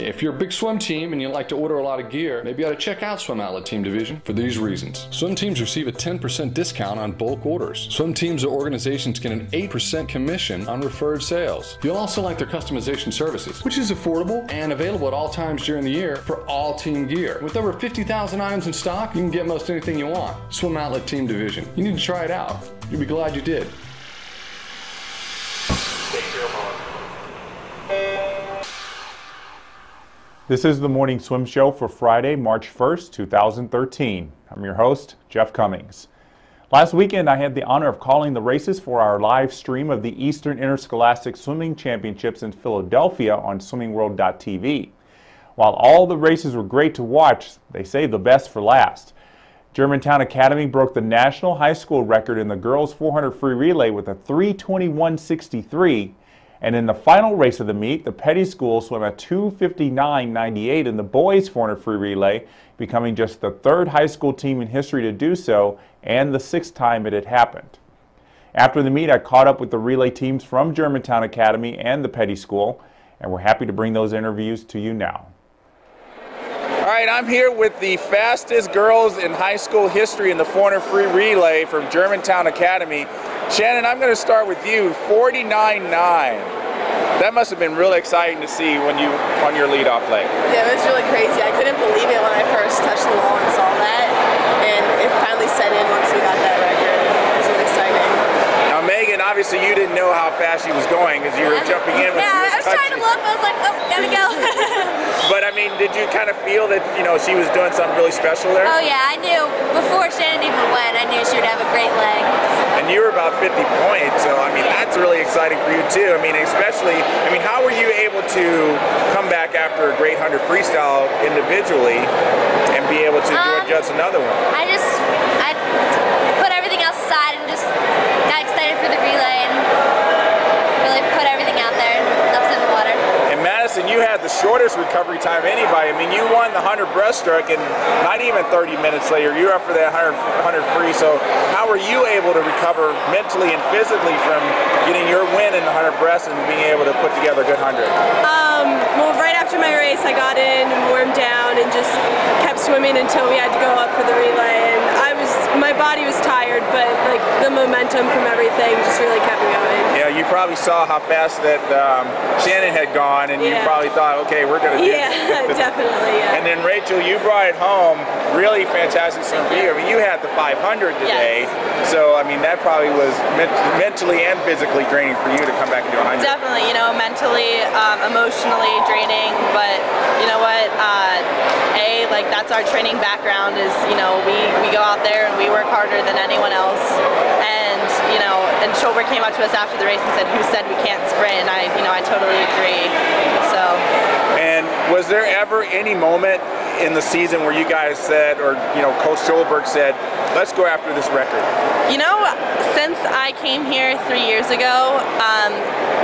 If you're a big swim team and you like to order a lot of gear, maybe you ought to check out Swim Outlet Team Division for these reasons. Swim teams receive a 10% discount on bulk orders. Swim teams or organizations get an 8% commission on referred sales. You'll also like their customization services, which is affordable and available at all times during the year for all team gear. With over 50,000 items in stock, you can get most anything you want. Swim Outlet Team Division. You need to try it out. You'll be glad you did. This is the Morning Swim Show for Friday, March 1st, 2013. I'm your host, Jeff Cummings. Last weekend, I had the honor of calling the races for our live stream of the Eastern Interscholastic Swimming Championships in Philadelphia on swimmingworld.tv. While all the races were great to watch, they saved the best for last. Germantown Academy broke the national high school record in the girls 400 free relay with a 3:21.63. And in the final race of the meet, the Peddie School swam a 2:59.98 in the boys 400 free relay, becoming just the third high school team in history to do so and the sixth time it had happened. After the meet, I caught up with the relay teams from Germantown Academy and the Peddie School, and we're happy to bring those interviews to you now. All right, I'm here with the fastest girls in high school history in the 400 free relay from Germantown Academy. Shannon, I'm going to start with you, 49.9. That must have been really exciting to see when you on your leadoff leg. Yeah, it was really crazy. I couldn't believe it when I first touched the wall and saw that, and it finally set in once we got that record. It was really exciting. Now, Meagan, obviously you didn't know how fast she was going because you were jumping in when she was I was trying to look, but I was like, oh, gotta go. But I mean, did you kind of feel that, you know, she was doing something really special there? Oh yeah, I knew before Shannon even went, I knew she would have a great leg. And you were about 50 points, so I mean, that's really exciting for you too. I mean, especially, I mean, how were you able to come back after a great 100 freestyle individually and be able to do just another one? I put everything else aside and just got excited for the relay and really put everything out there, left it in the water. And Madison, you had the shortest recovery time of anybody. I mean, you won the 100 breaststroke, and not even 30 minutes later, you're up for that 100 free. So how were you able to recover mentally and physically from getting your win in the 100 breast and being able to put together a good 100? Well, right after my race, I got in and warmed down and just kept swimming until we had to go up for the relay. And my body was tired, but like the momentum from everything just really kept me going. Yeah, you probably saw how fast that Shannon had gone, and you probably thought, okay, we're going to do it. Yeah, definitely, yeah. And then Rachel, you brought it home. Really fantastic swim for you. I mean, you had the 500 today, so I mean, that probably was mentally and physically draining for you to come back and do a 100. Definitely, you know, mentally, emotionally draining, but you know what, like that's our training background is, you know, we go out there and we work harder than anyone else, and you know, and Schulberg came up to us after the race and said, who said we can't sprint? And I totally agree, so. And was there ever any moment in the season where you guys said, or you know, Coach Schulberg said, let's go after this record? You know, since I came here 3 years ago,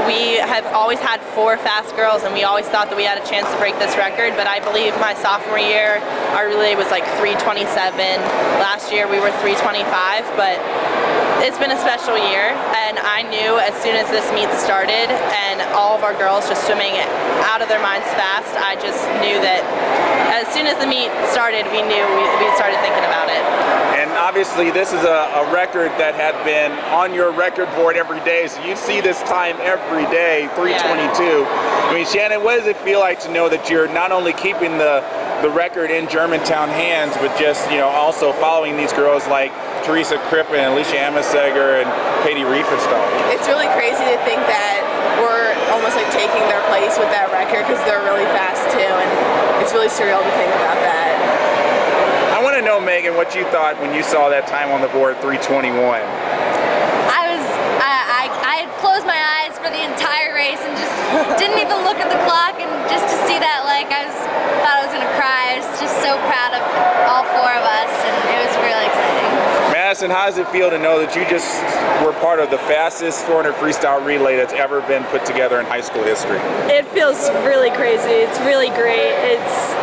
we have always had 4 fast girls, and we always thought that we had a chance to break this record, but I believe my sophomore year, our relay was like 3:27. Last year we were 3:25, but it's been a special year, and I knew as soon as this meet started and all of our girls just swimming out of their minds fast, I just knew that as soon as the meet started, we knew we started thinking about it. And obviously this is a record that had been on your record board every day, so you see this time every day, 3:22. I mean, Shannon, what does it feel like to know that you're not only keeping the record in Germantown hands, but just, you know, also following these girls like Teresa Crippen, Alicia Amaseger, and Peddie Riefenstahl? It's really crazy to think that we're almost like taking their place with that record because they're really fast too, and it's really surreal to think about that. I want to know, Meagan, what you thought when you saw that time on the board, 3:21. I had closed my eyes for the entire race and just didn't even look at the clock, and just to see that, like, thought I was gonna cry. I was just so proud of all 4 of us, and it was really exciting. Madison, how does it feel to know that you just were part of the fastest 400 freestyle relay that's ever been put together in high school history? It feels really crazy. It's really great. It's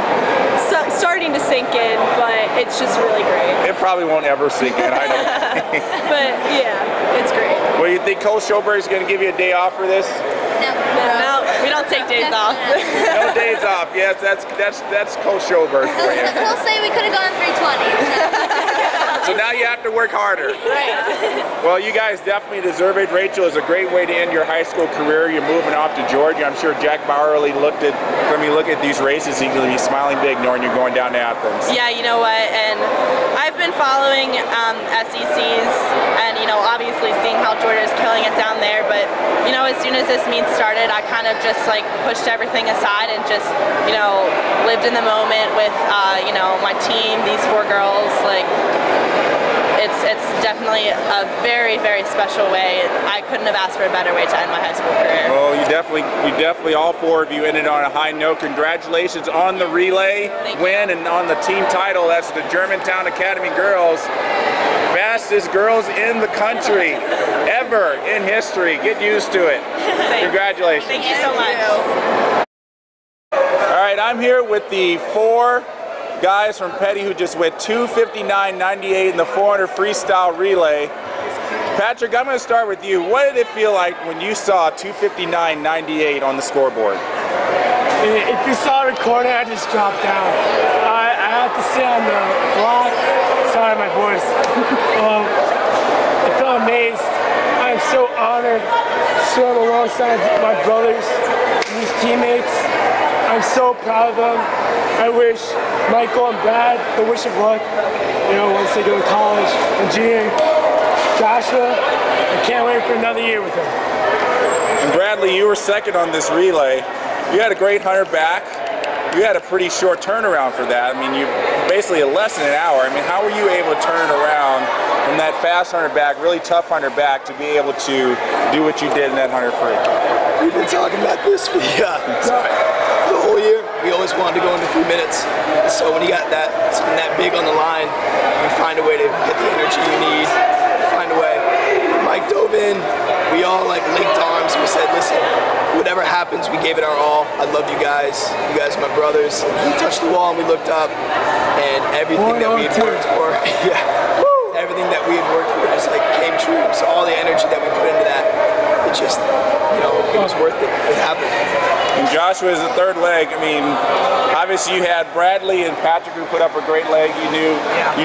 starting to sink in, but it's just really great. It probably won't ever sink in, I don't think. But yeah, it's great. Well, you think Coach Schulberg is going to give you a day off for this? No. No, we don't take days off. No days off. off. Yes, that's Coach Schoberg for you. He'll say we could have gone 320. So now you have to work harder. Right. Well, you guys definitely deserve it. Rachel, is a great way to end your high school career. You're moving off to Georgia. I'm sure Jack Bowerly when we look at these races, he's going to be smiling big knowing you're going down to Athens. Yeah, you know what, and I've been following SECs and, you know, obviously seeing how Georgia's killing it down there, but, you know, as soon as this meet started, I kind of just, like, pushed everything aside and just, you know, lived in the moment with, you know, my team, these 4 girls. Like, it's definitely a very, very special way. I couldn't have asked for a better way to end my high school career. Well, you definitely, all 4 of you ended on a high note. Congratulations on the relay win and on the team title. That's the Germantown Academy girls. Fastest girls in the country ever in history. Get used to it. Congratulations. Thank you so much. All right, I'm here with the 4 guys from Peddie who just went 2:59.98 in the 400 freestyle relay. Patrick, I'm going to start with you. What did it feel like when you saw 2:59.98 on the scoreboard? If you saw it recorded, I just dropped down. I had to sit on the block. Sorry, my voice. I felt amazed. I am so honored to swim alongside my brothers and these teammates. I'm so proud of them. I wish Michael and Brad the wish of luck, you know, once they go to college and junior. Joshua, I can't wait for another year with him. And Bradley, you were second on this relay. You had a great 100 back. You had a pretty short turnaround for that. I mean, you basically less than an hour. I mean, how were you able to turn it around from that fast 100 back, really tough 100 back, to be able to do what you did in that 100 free? We've been talking about this for the whole year. We always wanted to go into 3 minutes. So when you got something that big on the line, you find a way to get the energy you need. Find a way. When Mike dove in, we all like linked arms. We said, listen, whatever happens, we gave it our all. I loved you guys. You guys are my brothers. And he touched the wall and we looked up, and everything that we had worked for, everything that we had worked for just like came true. So all the energy that we put into that, it just, you know, it was worth it. It happened. And Joshua is the third leg. I mean, obviously you had Bradley and Patrick who put up a great leg. You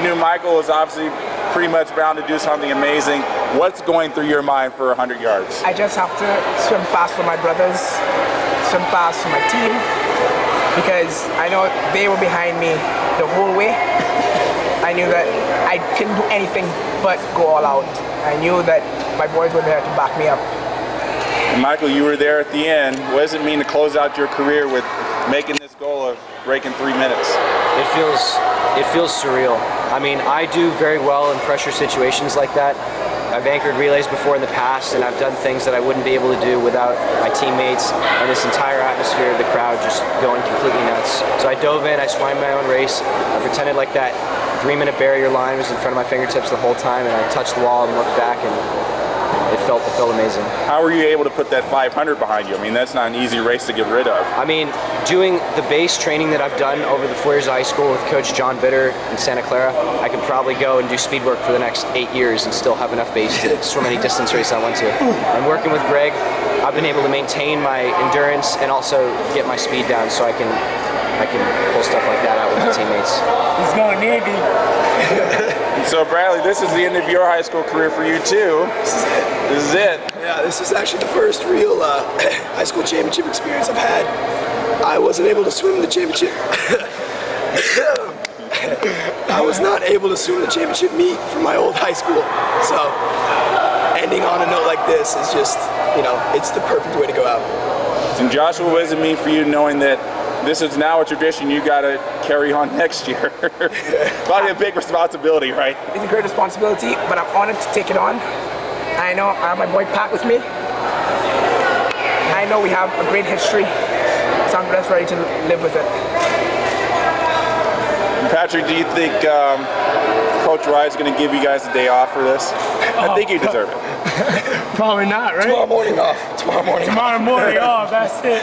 knew Michael was obviously pretty much bound to do something amazing. What's going through your mind for 100 yards? I just have to swim fast for my brothers, swim fast for my team, because I know they were behind me the whole way. I knew that I couldn't do anything but go all out. I knew that my boys were there to back me up. And Michael, you were there at the end. What does it mean to close out your career with making this goal of breaking 3 minutes? It feels surreal. I mean, I do very well in pressure situations like that. I've anchored relays before in the past, and I've done things that I wouldn't be able to do without my teammates and this entire atmosphere of the crowd just going completely nuts. So I dove in, I swam my own race, I pretended like that 3-minute barrier line was in front of my fingertips the whole time, and I touched the wall and looked back, and it felt amazing. How were you able to put that 500 behind you? I mean, that's not an easy race to get rid of. I mean, doing the base training that I've done over the 4 years of high school with Coach John Bitter in Santa Clara, I could probably go and do speed work for the next 8 years and still have enough base to swim any distance race I want to. And working with Greg, I've been able to maintain my endurance and also get my speed down so I can pull stuff like that out with my teammates. He's going Navy. So Bradley, this is the end of your high school career for you too. This is it. Yeah, this is actually the first real high school championship experience I've had. I wasn't able to swim the championship. I was not able to swim the championship meet from my old high school. So ending on a note like this is just, you know, it's the perfect way to go out. And Joshua, what does it mean for you knowing that this is now a tradition you got to carry on next year? Probably a big responsibility, right? It's a great responsibility, but I'm honored to take it on. I know I have my boy Pat with me. I know we have a great history, so I'm just ready to live with it. Patrick, do you think Coach Wright's going to give you guys a day off for this? I think you deserve it. Probably not, right? Tomorrow morning off. Tomorrow morning off, that's it.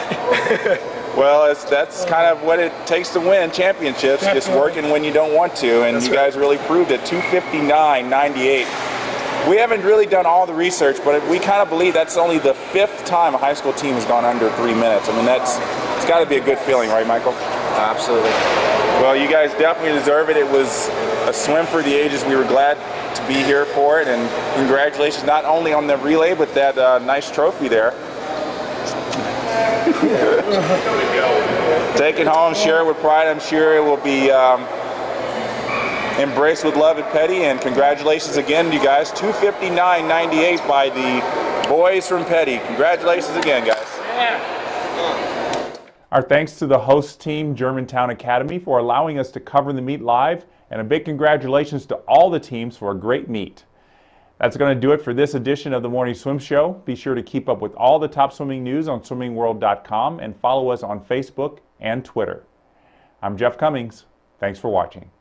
Well, that's kind of what it takes to win championships, Definitely. just working when you don't want to, and you guys really proved it, 2:59.98. We haven't really done all the research, but we kind of believe that's only the 5th time a high school team has gone under 3 minutes. I mean, it's got to be a good feeling, right, Michael? Absolutely. Well, you guys definitely deserve it. It was a swim for the ages. We were glad to be here for it, and congratulations not only on the relay, but that nice trophy there. Take it home, share it with pride. I'm sure it will be embraced with love at Peddie, and congratulations again, you guys. 2:59.98 by the boys from Peddie. Congratulations again, guys. Our thanks to the host team, Germantown Academy, for allowing us to cover the meet live, and a big congratulations to all the teams for a great meet. That's going to do it for this edition of the Morning Swim Show. Be sure to keep up with all the top swimming news on swimmingworld.com and follow us on Facebook and Twitter. I'm Jeff Cummings. Thanks for watching.